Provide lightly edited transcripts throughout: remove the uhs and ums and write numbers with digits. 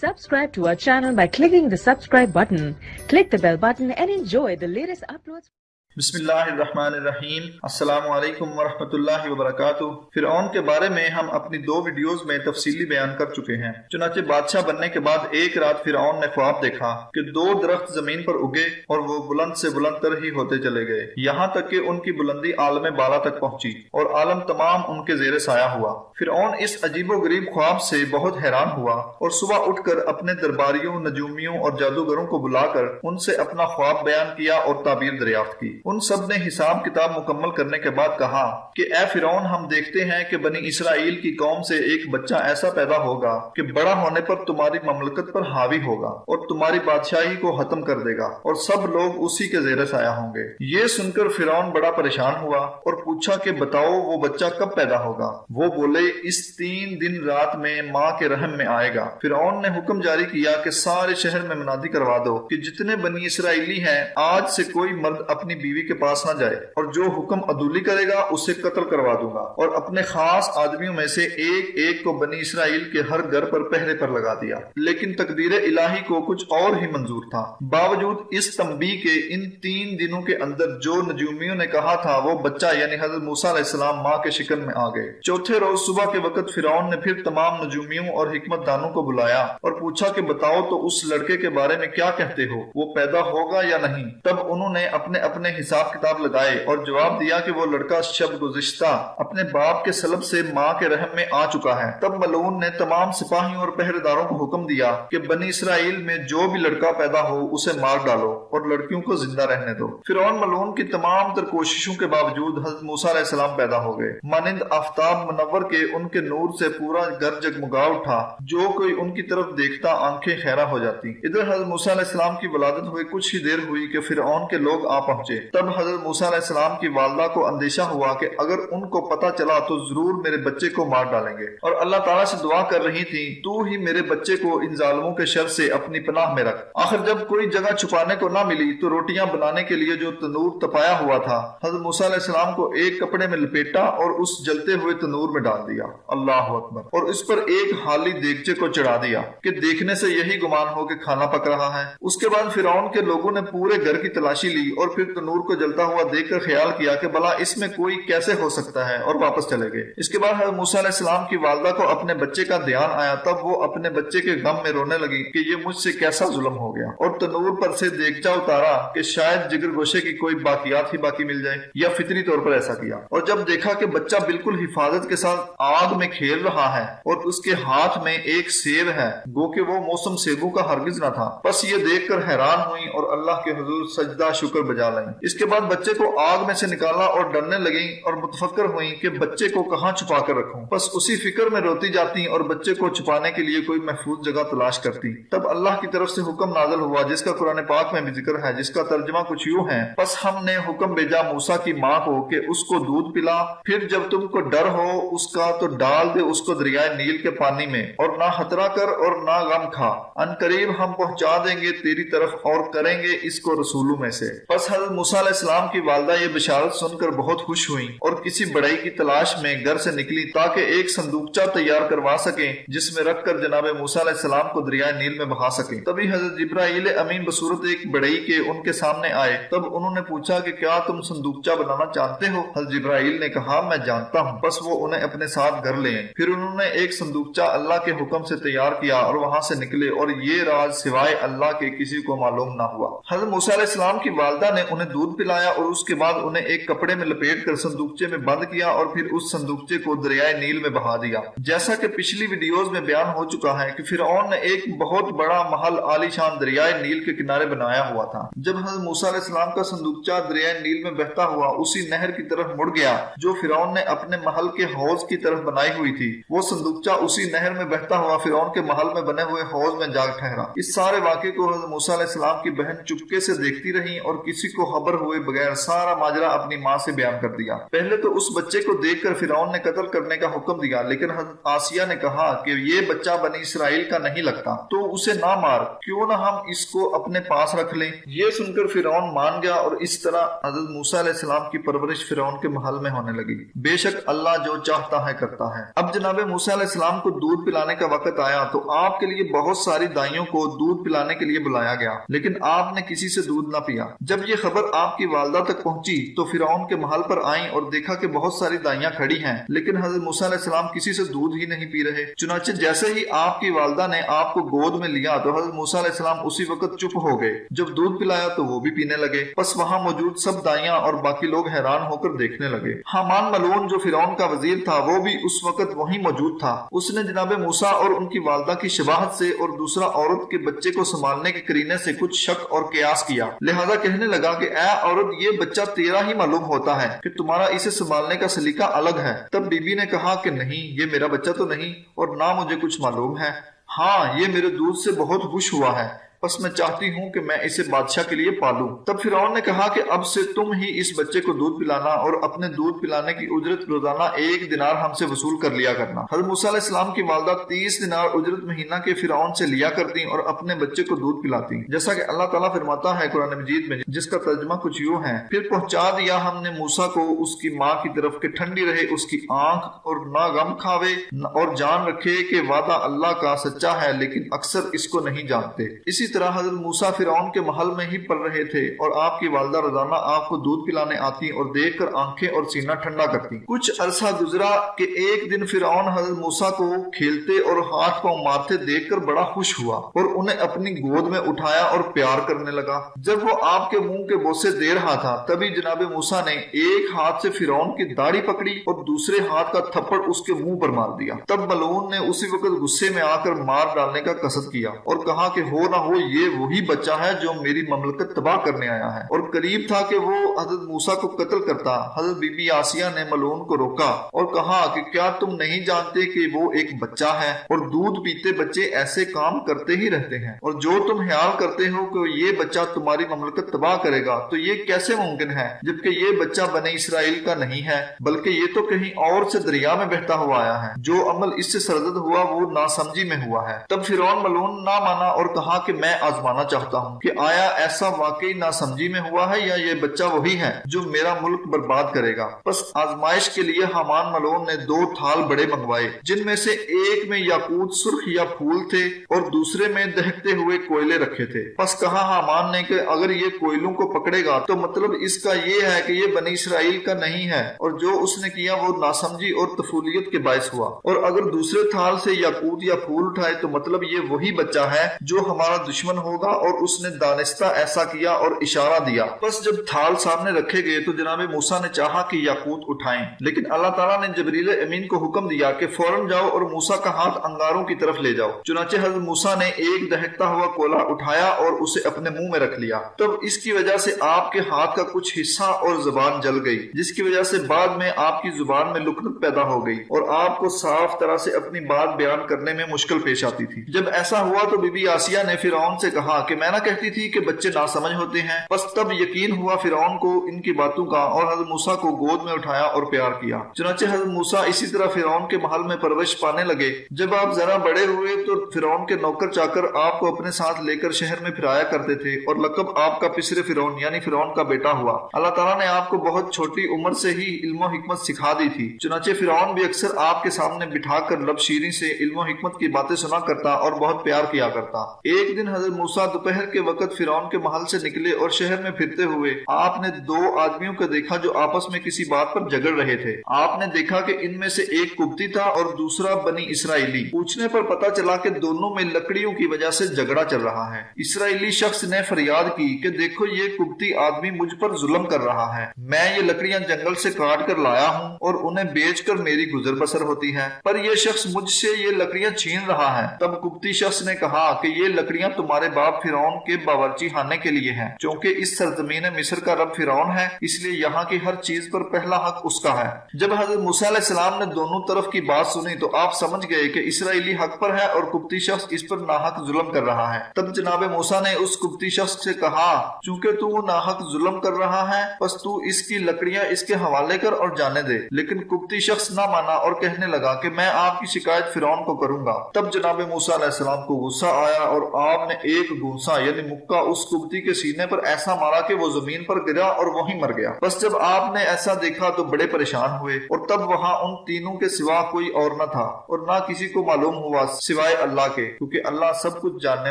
Subscribe to our channel by clicking the subscribe button. Click the bell button and enjoy the latest uploads. بسم اللہ الرحمن الرحیم۔ السلام علیکم ورحمۃ اللہ وبرکاتہ۔ فرعون کے بارے میں ہم اپنی 2 ویڈیوز میں تفصیلی بیان کر چکے ہیں۔ چنانچہ بادشاہ بننے کے بعد ایک رات فرعون نے خواب دیکھا کہ 2 درخت زمین پر اگے اور وہ بلند سے بلند تر ہی ہوتے چلے گئے، یہاں تک کہ ان کی بلندی عالم بالا تک پہنچی اور عالم تمام ان کے زیر سایہ ہوا۔ فرعون اس عجیب و غریب خواب سے بہت حیران ہوا اور صبح اٹھ کر اپنے درباریوں، نجومیوں اور جادوگروں کو بلا کر ان سے اپنا خواب بیان کیا اور تعبیر دریافت کی۔ ان سب نے حساب کتاب مکمل کرنے کے بعد کہا کہ اے فرعون، ہم دیکھتے ہیں کہ بنی اسرائیل کی قوم سے ایک بچہ ایسا پیدا ہوگا کہ بڑا ہونے پر تمہاری مملکت پر حاوی ہوگا اور تمہاری بادشاہی کو ختم کر دے گا اور سب لوگ اسی کے زیر سایہ ہوں گے۔ یہ سن کر فرعون بڑا پریشان ہوا اور پوچھا کہ بتاؤ وہ بچہ کب پیدا ہوگا؟ وہ بولے اس 3 دن رات میں ماں کے رحم میں آئے گا۔ فرعون نے حکم جاری کیا کہ سارے شہر میں منادی کروا دو کہ جتنے بنی اسرائیلی ہیں آج سے کوئی مرد اپنی بیوی کے پاس نہ جائے اور جو حکم عدولی کرے گا اسے قتل کروا دوں گا، اور اپنے خاص آدمیوں میں سے ایک ایک کو بنی اسرائیل کے ہر گھر پر پہرے پر لگا دیا۔ لیکن تقدیر الہی کو کچھ اور ہی منظور تھا۔ باوجود اس تنبیہ کے ان 3 دنوں کے اندر جو نجومیوں نے کہا تھا وہ بچہ یعنی حضرت موسیٰ علیہ السلام ماں کے شکل میں آ گئے۔ چوتھے روز صبح کے وقت فرعون نے پھر تمام نجومیوں اور حکمت دانوں کو بلایا اور پوچھا کہ بتاؤ تو اس لڑکے کے بارے میں کیا کہتے ہو، وہ پیدا ہوگا یا نہیں؟ تب انہوں نے اپنے اپنے حساب کتاب لگائے اور جواب دیا کہ وہ لڑکا شب گزشتہ اپنے باپ کے سلب سے ماں کے رحم میں آ چکا ہے۔ تب ملعون نے تمام سپاہیوں اور پہرے داروں کو حکم دیا کہ بنی اسرائیل میں جو بھی لڑکا پیدا ہو اسے مار ڈالو اور لڑکیوں کو زندہ رہنے دو۔ فرعون ملعون کی تمام تر کوششوں کے باوجود حضرت موسیٰ علیہ السلام پیدا ہو گئے۔ مانند آفتاب منور کے ان کے نور سے پورا گھر جگمگا اٹھا، جو کوئی ان کی طرف دیکھتا آنکھیں خیرہ ہو جاتی۔ ادھر حضرت موسیٰ علیہ السلام کی ولادت ہوئے کچھ ہی دیر ہوئی کہ فرعون کے لوگ آ پہنچے۔ تب حضرت موسیٰ علیہ السلام کی والدہ کو اندیشہ ہوا کہ اگر ان کو پتہ چلا تو ضرور میرے بچے کو مار ڈالیں گے، اور اللہ تعالیٰ سے دعا کر رہی تھی تو ہی میرے بچے کو ان ظالموں کے شر سے اپنی پناہ میں رکھ۔ آخر جب کوئی جگہ چھپانے کو نہ ملی تو روٹیاں بنانے کے لیے جو تنور تپایا ہوا تھا حضرت موسیٰ علیہ السلام کو ایک کپڑے میں لپیٹا اور اس جلتے ہوئے تنور میں ڈال دیا، اللہ اکبر، اور اس پر ایک حالی دیگچے کو چڑھا دیا کہ دیکھنے سے یہی گمان ہو کہ کھانا پک رہا ہے۔ اس کے بعد فرعون کے لوگوں نے پورے گھر کی تلاشی لی اور پھر تنور کو جلتا ہوا دیکھ کر خیال کیا کہ بھلا اس میں کوئی کیسے ہو سکتا ہے، اور واپس چلے گئے۔ اس کے بعد حضرت موسیٰ علیہ السلام کی والدہ کو اپنے بچے کا دھیان آیا، تب وہ اپنے بچے کے غم میں رونے لگی کہ یہ مجھ سے کیسا ظلم ہو گیا، اور تنور پر سے دیگچا اتارا کہ شاید جگر گوشے کی کوئی باقیات ہی باقی مل جائے، یا فطری طور پر ایسا کیا۔ اور جب دیکھا کہ بچہ بالکل حفاظت کے ساتھ آگ میں کھیل رہا ہے اور اس کے ہاتھ میں ایک سیب ہے، گو کہ وہ موسم سیبوں کا ہرگز نہ تھا، بس یہ دیکھ کر حیران ہوئی اور اللہ کے حضور سجدہ شکر بجا لائیں۔ اس کے بعد بچے کو آگ میں سے نکالا اور ڈرنے لگیں اور متفکر ہوئیں کہ بچے کو کہاں چھپا کر رکھوں، بس اسی فکر میں روتی جاتی اور بچے کو چھپانے کے لیے کوئی محفوظ جگہ تلاش کرتی۔ تب اللہ کی طرف سے حکم نازل ہوا جس کا قرآن پاک میں بھی ذکر ہے، جس کا ترجمہ کچھ یوں ہے: پس ہم نے حکم بھیجا موسیٰ کی ماں کو کہ اس کو دودھ پلا، پھر جب تم کو ڈر ہو اس کا تو ڈال دے اس کو دریائے نیل کے پانی میں، اور نہ خطرہ کر اور نہ غم کھا، ان قریب ہم پہنچا دیں گے تیری طرف اور کریں گے اس کو رسولوں میں سے۔ پس حضرت موسیٰ علیہ السلام کی والدہ یہ بشارت سن کر بہت خوش ہوئیں اور کسی بڑائی کی تلاش میں گھر سے نکلی تاکہ ایک صندوقچہ تیار کروا سکیں جس میں رکھ کر جناب موسیٰ علیہ السلام کو دریائے نیل میں بہا سکیں۔ تبھی حضرت جبرائیل امین بصورت ایک بڑائی کے ان کے سامنے آئے۔ تب انہوں نے پوچھا کہ کیا تم صندوقچہ بنانا جانتے ہو؟ حضرت جبرائیل نے کہا میں جانتا ہوں۔ بس وہ انہیں اپنے ساتھ گھر لے آئے۔ پھر انہوں نے ایک صندوقچہ اللہ کے حکم سے تیار کیا اور وہاں سے نکلے، اور یہ راز سوائے اللہ کے کسی کو معلوم نہ ہوا۔ حضرت موسیٰ علیہ السلام کی والدہ نے انہیں دودھ پلایا اور اس کے بعد انہیں ایک کپڑے میں لپیٹ کر صندوقچے میں بند کیا اور پھر اس صندوقچے کو دریائے نیل میں بہا دیا۔ جیسا کہ پچھلی ویڈیوز میں بیان ہو چکا ہے کہ فرعون نے ایک بہت بڑا محل عالی شان دریائے نیل کے کنارے بنایا ہوا تھا۔ جب حضرت موسیٰ علیہ السلام کا صندوقچہ دریائے نیل میں بہتا ہوا اسی نہر کی طرف مڑ گیا جو فرعون نے اپنے محل کے حوض کی طرف بنائی ہوئی تھی، وہ صندوقچہ اسی نہر میں بہتا ہوا فرعون کے محل میں بنے ہوئے حوض میں جا ٹھہرا۔ اس سارے واقعے کو حضرت موسیٰ علیہ السلام کی بہن چپکے سے دیکھتی رہی اور کسی کو خبر خبر ہوئے بغیر سارا ماجرا اپنی ماں سے بیان کر دیا۔ پہلے تو اس بچے کو دیکھ کر فرعون نے قتل کرنے کا حکم دیا، لیکن حضرت آسیہ نے کہا کہ یہ بچہ بنی اسرائیل کا نہیں لگتا تو اسے نہ مار، کیوں نہ ہم اس کو اپنے پاس رکھ لیں۔ یہ سن کر فرعون مان گیا اور اس طرح حضرت موسیٰ علیہ السلام کی پرورش فرعون کے محل میں ہونے لگی۔ بے شک اللہ جو چاہتا ہے کرتا ہے۔ اب جناب موسیٰ علیہ السلام کو دودھ پلانے کا وقت آیا تو آپ کے لیے بہت ساری دائیوں کو دودھ پلانے کے لیے بلایا گیا، لیکن آپ نے کسی سے دودھ نہ پیا۔ جب یہ خبر آپ کی والدہ تک پہنچی تو فرعون کے محل پر آئیں اور دیکھا کہ بہت ساری دائیاں کھڑی ہیں، لیکن حضرت موسیٰ علیہ السلام کسی سے دودھ ہی نہیں پی رہے۔ چنانچہ جیسے ہی آپ کی والدہ نے آپ کو گود میں لیا تو حضرت موسیٰ علیہ السلام اسی وقت چپ ہو گئے۔ جب دودھ پلایا تو وہ بھی پینے لگے۔ پس وہاں موجود سب دائیاں اور باقی لوگ حیران ہو کر دیکھنے لگے۔ حامان ملعون جو فرعون کا وزیر تھا وہ بھی اس وقت وہیں موجود تھا۔ اس نے جناب موسیٰ اور ان کی والدہ کی شباہت سے اور دوسرا عورت کے بچے کو سنبھالنے کے قرینے سے کچھ شک اور قیاس کیا، لہذا کہنے لگا کہ اے عورت، یہ بچہ تیرا ہی معلوم ہوتا ہے کہ تمہارا اسے سنبھالنے کا سلیقہ الگ ہے۔ تب بی بی نے کہا کہ نہیں، یہ میرا بچہ تو نہیں اور نہ مجھے کچھ معلوم ہے۔ ہاں، یہ میرے دودھ سے بہت خوش ہوا ہے، بس میں چاہتی ہوں کہ میں اسے بادشاہ کے لیے پالوں۔ تب فرعون نے کہا کہ اب سے تم ہی اس بچے کو دودھ پلانا اور اپنے دودھ پلانے کی اجرت روزانہ 1 دینار ہم سے وصول کر لیا کرنا۔ حضرت موسیٰ علیہ السلام کی والدہ 30 دینار اجرت مہینہ کے فرعون سے لیا کرتی اور اپنے بچے کو دودھ پلاتی، جیسا کہ اللہ تعالیٰ فرماتا ہے قرآن مجید میں، جس کا ترجمہ کچھ یوں ہے: پھر پہنچا دیا ہم نے موسیٰ کو اس کی ماں کی طرف کہ ٹھنڈی رہے اس کی آنکھ اور نہ غم کھاوے اور جان رکھے کہ وعدہ اللہ کا سچا ہے، لیکن اکثر اس کو نہیں جانتے۔ اسی طرح حضرت موسیٰ فرعون کے محل میں ہی پل رہے تھے اور آپ کی والدہ روزانہ آپ کو دودھ پلانے آتی اور دیکھ کر آنکھیں اور سینہ ٹھنڈا کرتی۔ کچھ عرصہ گزرا کہ ایک دن فرعون حضرت موسیٰ کو کھیلتے اور ہاتھ پاؤں مارتے دیکھ کر بڑا خوش ہوا اور انہیں اپنی گود میں اٹھایا اور پیار کرنے لگا۔ جب وہ آپ کے منہ کے بوسے دے رہا تھا تبھی جناب موسیٰ نے ایک ہاتھ سے فرعون کی داڑھی پکڑی اور دوسرے ہاتھ کا تھپڑ اس کے منہ پر مار دیا۔ تب ملعون نے اسی وقت غصے میں آ کر مار ڈالنے کا قصد کیا اور کہا کہ ہو نہ ہو یہ وہی بچہ ہے جو میری مملکت تباہ کرنے آیا ہے، اور قریب تھا کہ وہ حضرت موسیٰ کو قتل کرتا۔ حضرت بی بی آسیہ نے ملعون کو روکا اور کہا کہ کیا تم نہیں جانتے کہ وہ ایک بچہ ہے اور دودھ پیتے بچے ایسے کام کرتے ہی رہتے ہیں، اور جو تم خیال کرتے ہو کہ یہ بچہ تمہاری مملکت تباہ کرے گا تو یہ کیسے ممکن ہے، جبکہ یہ بچہ بنی اسرائیل کا نہیں ہے بلکہ یہ تو کہیں اور سے دریا میں بہتا ہوا آیا ہے۔ جو عمل اس سے سرزد ہوا وہ ناسمجھی میں ہوا ہے۔ تب فرعون ملعون نہ مانا اور کہا کہ میں آزمانا چاہتا ہوں کہ آیا ایسا واقعی ناسمجھی میں ہوا ہے یا یہ بچہ وہی ہے جو میرا ملک برباد کرے گا۔ پس آزمائش کے لیے حامان ملعون نے 2 تھال بڑے منگوائے، جن میں سے ایک میں یاقوت سرخ یا پھول تھے اور دوسرے میں دہکتے ہوئے کوئلے رکھے تھے۔ پس کہا حامان نے کہ اگر یہ کوئلوں کو پکڑے گا تو مطلب اس کا یہ ہے کہ یہ بنی اسرائیل کا نہیں ہے اور جو اس نے کیا وہ ناسمجھی اور طفولیت کے باعث ہوا، اور اگر دوسرے تھال سے یاقوت یا پھول اٹھائے تو مطلب یہ وہی بچہ ہے جو ہمارا دشمن ہوگا، اور اس نے دانستہ ایسا کیا اور اشارہ دیا۔ بس جب تھال سامنے رکھے گئے تو جناب موسیٰ نے چاہا کہ یاقوت اٹھائیں، لیکن اللہ تعالیٰ نے جبریل امین کو حکم دیا کہ فوراً جاؤ اور موسیٰ کا ہاتھ انگاروں کی طرف لے جاؤ۔ چنانچہ حضرت موسیٰ نے ایک دہکتا ہوا کولا اٹھایا اور اسے اپنے منہ میں رکھ لیا۔ تب اس کی وجہ سے آپ کے ہاتھ کا کچھ حصہ اور زبان جل گئی، جس کی وجہ سے بعد میں آپ کی زبان میں لکنت پیدا ہو گئی اور آپ کو صاف طرح سے اپنی بات بیان کرنے میں مشکل پیش آتی تھی۔ جب ایسا ہوا تو بی بی آسیہ نے فرعون سے کہا کہ میں نہ کہتی تھی کہ بچے ناسمجھ ہوتے ہیں۔ بس تب یقین ہوا فرعون کو ان کی باتوں کا اور حضرت موسیٰ کو گود میں اٹھایا اور پیار کیا۔ چنانچہ حضرت موسیٰ اسی طرح فرعون کے محل میں پرورش پانے لگے۔ جب آپ ذرا بڑے ہوئے تو فرعون کے نوکر چاکر آپ کو اپنے ساتھ لے کر شہر میں پھرایا کرتے تھے اور لقب آپ کا پسر فرعون یعنی فرعون کا بیٹا ہوا۔ اللہ تعالیٰ نے آپ کو بہت چھوٹی عمر سے ہی علم و حکمت سکھا دی تھی، چنانچہ فرعون بھی اکثر آپ کے سامنے بٹھا کر لب شیریں سے علم و حکمت کی باتیں سنا کرتا اور بہت پیار کیا کرتا۔ ایک دن حضرت موسیٰ دوپہر کے وقت فرعون کے محل سے نکلے اور شہر میں پھرتے ہوئے آپ نے 2 آدمیوں کو دیکھا جو آپس میں کسی بات پر جھگڑ رہے تھے۔ آپ نے دیکھا کہ ان میں سے ایک قبطی تھا اور دوسرا بنی اسرائیلی۔ پوچھنے پر پتا چلا کہ دونوں میں لکڑیوں کی وجہ سے جھگڑا چل رہا ہے۔ اسرائیلی شخص نے فریاد کی کہ دیکھو یہ قبطی آدمی مجھ پر ظلم کر رہا ہے، میں یہ لکڑیاں جنگل سے کاٹ کر لایا ہوں اور انہیں بیچ کر میری گزر بسر ہوتی ہے، پر یہ شخص مجھ سے یہ لکڑیاں چھین رہا ہے۔ تب قبطی شخص نے کہا کہ یہ لکڑیاں تمہارے باپ فرعون کے باورچی خانے کے لیے ہے، چونکہ اس سرزمین مصر کا رب فرعون ہے، اس لیے یہاں کی ہر چیز پر پہلا حق اس کا ہے۔ جب حضرت موسیٰ علیہ السلام نے دونوں طرف کی بات سنی تو آپ سمجھ گئے کہ اسرائیلی حق پر ہے اور قبطی شخص اس پر ناحق ظلم کر رہا ہے۔ تب جناب موسیٰ نے اس قبطی شخص سے کہا، چونکہ تو ناحق ظلم کر رہا ہے بس تو اس کی لکڑیاں اس کے حوالے کر اور جانے دے۔ لیکن قبطی شخص نہ مانا اور کہنے لگا کہ میں آپ کی شکایت فرعون کو کروں گا۔ تب جناب موسیٰ علیہ السلام کو غصہ آیا اور آپ نے ایک گونسا یعنی مکہ اس قبطی کے سینے پر ایسا مارا کہ وہ زمین پر گرا اور وہیں مر گیا۔ بس جب آپ نے ایسا دیکھا تو بڑے پریشان ہوئے، اور تب وہاں ان تینوں کے سوا کوئی اور نہ تھا اور نہ کسی کو معلوم ہوا سوائے اللہ کے، کیونکہ اللہ سب کچھ جاننے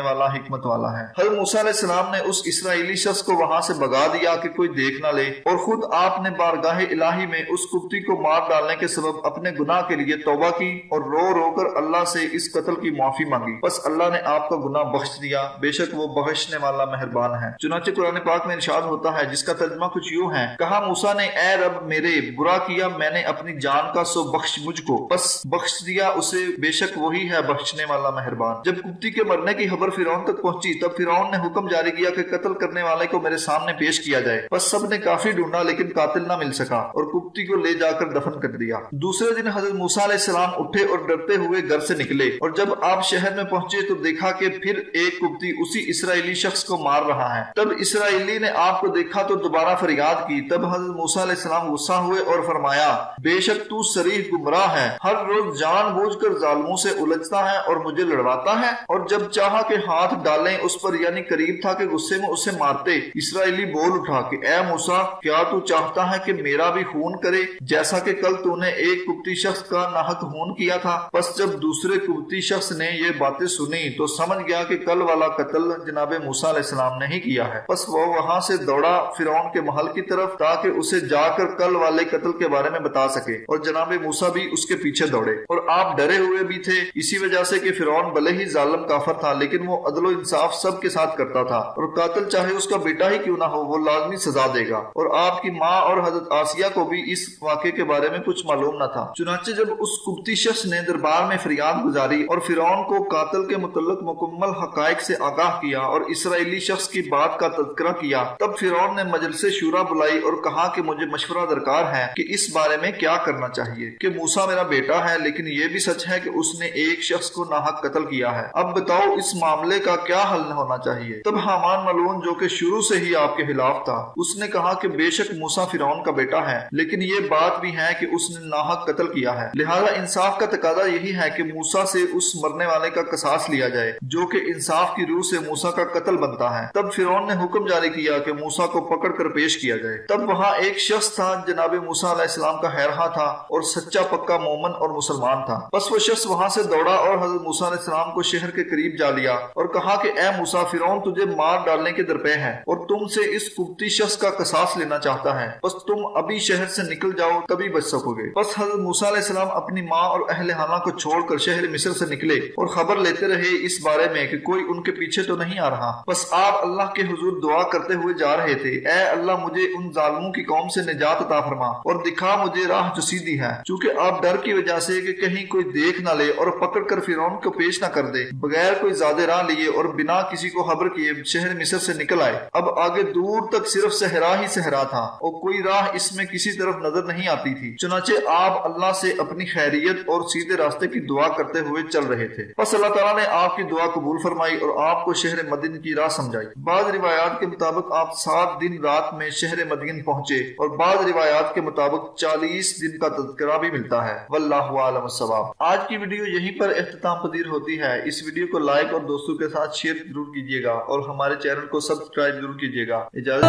والا حکمت والا ہے۔ حضرت موسیٰ علیہ السلام نے اس اسرائیلی شخص کو وہاں سے بھگا دیا کہ کوئی دیکھ نہ لے، اور خود آپ نے بارگاہ الہی میں اس قبطی کو مار ڈالنے کے سبب اپنے گناہ کے لیے توبہ کی اور رو رو کر اللہ سے اس قتل کی معافی مانگی۔ بس اللہ نے آپ کا گناہ بخش دیا، بے شک وہ بخشنے والا مہربان ہے۔ چنانچہ قرآن پاک میں ارشاد ہوتا ہے، جس کا ترجمہ کچھ یوں ہے، کہا موسیٰ نے، اے رب میرے، برا کیا میں نے اپنی جان کا، سو بخش مجھ کو، بس بخش دیا اسے، بے شک وہی ہے بخشنے والا مہربان۔ جب قبطی کے مرنے کی خبر فرعون تک پہنچی تب فرعون نے حکم جاری کیا کہ قتل کرنے والے کو میرے سامنے پیش کیا جائے۔ بس سب نے کافی ڈھونڈا لیکن قاتل نہ مل سکا اور قبطی کو لے جا کر دفن کر دیا۔ دوسرے دن حضرت موسیٰ علیہ السلام اٹھے اور ڈرتے ہوئے گھر سے نکلے، اور جب آپ شہر میں پہنچے تو دیکھا کہ پھر ایک قبطی اسی اسرائیلی شخص کو مار رہا ہے۔ تب اسرائیلی نے آپ کو دیکھا تو دوبارہ فریاد کی۔ تب حضرت موسیٰ علیہ السلام غصہ ہوئے اور فرمایا، بے شک تو صریح گمراہ ہے، ہر روز جان بوجھ کر ظالموں سے الجھتا ہے اور مجھے لڑواتا ہے، اور جب چاہا کہ ہاتھ ڈالیں اس پر، یعنی قریب تھا کہ غصے میں اسے مارتے۔ اسرائیلی بول اٹھا کہ اے موسیٰ، کیا تو چاہتا ہے کہ میرا بھی خون کرے جیسا کہ کل تو نے ایک قبطی شخص کا ناحق خون کیا تھا؟ بس جب دوسرے قبطی شخص نے یہ باتیں سنی تو سمجھ گیا کہ کل والا قتل جناب موسیٰ علیہ السلام نے ہی کیا ہے۔ بس وہ وہاں سے دوڑا فرعون کے محل کی طرف تاکہ اسے جا کر کل والے قتل کے بارے میں بتا سکے، اور جناب موسیٰ بھی اس کے پیچھے دوڑے، اور آپ ڈرے ہوئے بھی تھے اسی وجہ سے کہ فرعون بھلے ہی ظالم کافر تھا لیکن وہ عدل و انصاف سب کے ساتھ کرتا تھا، اور قاتل چاہے اس کا بیٹا ہی کیوں نہ ہو وہ لازمی سزا دے گا۔ اور آپ کی ماں اور حضرت آسیہ کو بھی اس واقعے کے بارے میں کچھ معلوم نہ تھا۔ چنانچہ جب اس قبطی شخص نے دربار میں فریاد گزاری اور فرعون کو قاتل کے متعلق مکمل حقائق سے آگاہ کیا اور اسرائیلی شخص کی بات کا تذکرہ کیا، تب فرعون نے مجلس شورا بلائی اور کہا کہ مجھے مشورہ درکار ہے کہ اس بارے میں کیا کرنا چاہیے، کہ موسیٰ میرا بیٹا ہے لیکن یہ بھی سچ ہے کہ اس نے ایک شخص کو ناحق قتل کیا ہے، اب بتاؤ اس معاملے کا کیا حل ہونا چاہیے۔ تب حامان ملعون جو کہ شروع سے ہی آپ کے خلاف تھا، اس نے کہا کہ بے شک موسیٰ فرعون کا بیٹا ہے، لیکن یہ بات بھی ہے کہ اس نے ناحق قتل کیا ہے، لہذا انصاف کا تقاضا یہی ہے کہ موسیٰ سے اس مرنے والے کا قصاص لیا جائے جو کہ انصاف کی روح سے موسیٰ کا قتل بنتا ہے۔ تب فرعون نے حکم جاری کیا کہ موسیٰ کو پکڑ کر پیش کیا جائے۔ تب وہاں ایک شخص تھا جناب موسیٰ علیہ السلام کا ہیرہا تھا اور سچا پکا مومن اور مسلمان تھا۔ بس وہ شخص وہاں سے دوڑا اور حضرت موسیٰ علیہ السلام کو شہر کے قریب جا لیا اور کہا کہ اے موسیٰ، فرعون تجھے مار ڈالنے کے درپے ہے اور تم سے اس قبطی شخص کا قصاص لینا چاہتا ہے، بس تم ابھی شہر سے نکل جاؤ تبھی بچ سکو گے۔ بس حضرت موسیٰ علیہ السلام اپنی ماں اور اہل خانہ کو چھوڑ کر شہر مصر سے نکلے اور خبر لیتے رہے اس بارے میں کہ کوئی ان کے پیچھے تو نہیں آ رہا۔ بس آپ اللہ کے حضور دعا کرتے ہوئے جا رہے تھے، اے اللہ مجھے ان ظالموں کی قوم سے نجات عطا فرما اور دکھا مجھے راہ جو سیدھی ہے، چونکہ آپ ڈر کی وجہ سے کہ کہیں کوئی دیکھ نہ لے اور پکڑ کر فرعون کو پیش نہ کر دے، بغیر کوئی زیادہ راہ لیے اور بنا کسی کو خبر کیے شہر مصر سے نکل آئے۔ اب آگے دور تک صرف صحرا ہی صحرا تھا اور کوئی راہ اس میں کسی طرف نظر نہیں آتی تھی، چنانچہ آپ اللہ سے اپنی خیریت اور سیدھے راستے کی دعا کرتے ہوئے چل رہے تھے۔ بس اللہ تعالیٰ نے آپ کی دعا قبول فرمائی اور آپ کو شہر مدین کی راہ سمجھائی۔ بعض روایات کے مطابق آپ 7 دن رات میں شہر مدین پہنچے اور بعض روایات کے مطابق 40 دن کا تذکرہ بھی ملتا ہے، واللہ اعلم الصواب۔ آج کی ویڈیو یہیں پر اختتام پذیر ہوتی ہے۔ اس ویڈیو کو لائک اور دوستوں کے ساتھ شیئر ضرور کیجیے گا اور ہمارے چینل کو سبسکرائب ضرور کیجیے گا۔ اجازت